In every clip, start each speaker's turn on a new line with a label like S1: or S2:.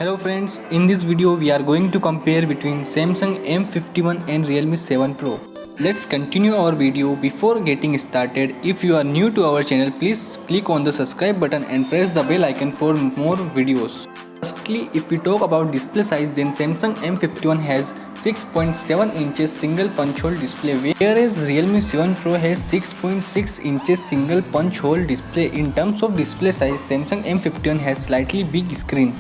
S1: Hello friends, in this video we are going to compare between Samsung M51 and Realme 7 Pro. Let's continue our video. Before getting started, if you are new to our channel, please click on the subscribe button and press the bell icon for more videos. Firstly, if we talk about display size, then Samsung M51 has 6.7 inches single punch hole display, whereas Realme 7 Pro has 6.6 inches single punch hole display. In terms of display size, Samsung M51 has slightly big screen.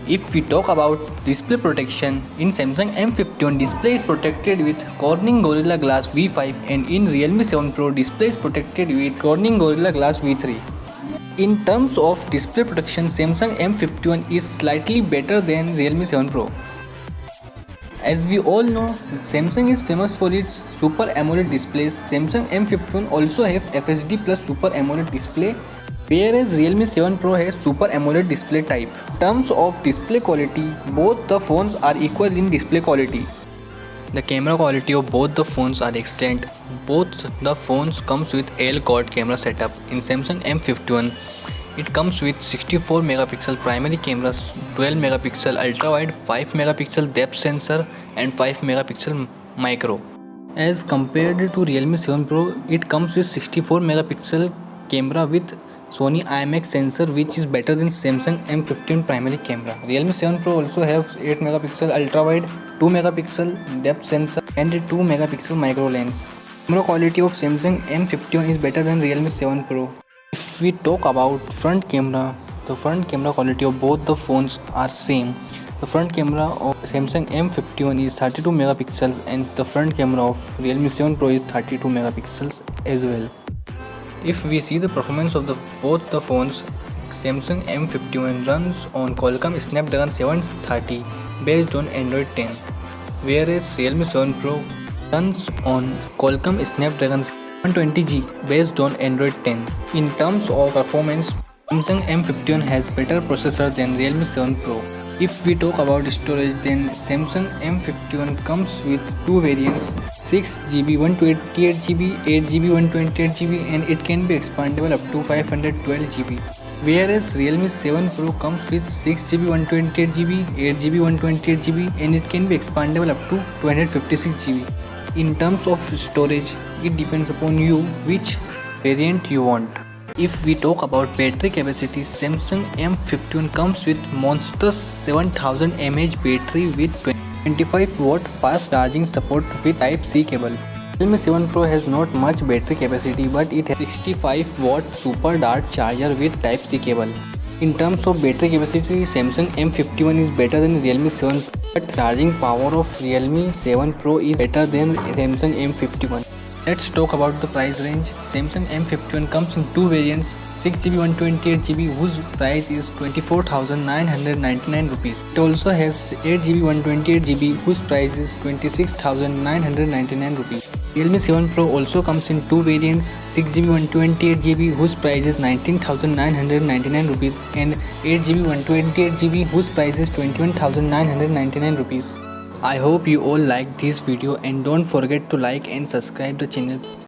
S1: If we talk about display protection, in Samsung M51 display is protected with Corning Gorilla Glass V5 and in Realme 7 Pro display is protected with Corning Gorilla Glass V3. In terms of display protection, Samsung M51 is slightly better than Realme 7 Pro. As we all know, Samsung is famous for its Super AMOLED displays. Samsung M51 also have FHD plus Super AMOLED display, whereas Realme 7 Pro has Super AMOLED display type. In terms of display quality, both the phones are equal in display quality. The camera quality of both the phones are excellent. Both the phones comes with L-quad camera setup. In Samsung M51, it comes with 64 megapixel primary cameras, 12 megapixel ultra-wide, 5 megapixel depth sensor and 5 megapixel micro. As compared to Realme 7 Pro, it comes with 64 megapixel camera with Sony IMX sensor, which is better than Samsung M51 primary camera. Realme 7 Pro also has 8 megapixel ultra-wide, 2 megapixel depth sensor and a 2 megapixel micro lens. Camera quality of Samsung M51 is better than Realme 7 Pro. If we talk about front camera, the front camera quality of both the phones are same. The front camera of Samsung M51 is 32 megapixels and the front camera of Realme 7 Pro is 32 megapixels as well. If we see the performance of both the phones, Samsung M51 runs on Qualcomm Snapdragon 730 based on Android 10, whereas Realme 7 Pro runs on Qualcomm Snapdragon 720G based on Android 10. In terms of performance, Samsung M51 has better processor than Realme 7 Pro. If we talk about storage, then Samsung M51 comes with two variants, 6GB 128GB, 8GB 128GB, and it can be expandable up to 512GB. Whereas Realme 7 Pro comes with 6GB 128GB, 8GB 128GB, and it can be expandable up to 256GB. In terms of storage, it depends upon you which variant you want. If we talk about battery capacity, Samsung M51 comes with monstrous 7000 mAh battery with 25 watt fast charging support with Type-C cable. Realme 7 Pro has not much battery capacity, but it has 65 watt super dart charger with Type-C cable. In terms of battery capacity, Samsung M51 is better than Realme 7 Pro, but charging power of Realme 7 Pro is better than Samsung M51. Let's talk about the price range. Samsung M51 comes in two variants, 6GB 128GB whose price is 24,999 rupees. It also has 8GB 128GB whose price is 26,999 rupees. Realme 7 Pro also comes in two variants, 6GB 128GB whose price is 19,999 rupees and 8GB 128GB whose price is 21,999 rupees. I hope you all liked this video and don't forget to like and subscribe the channel.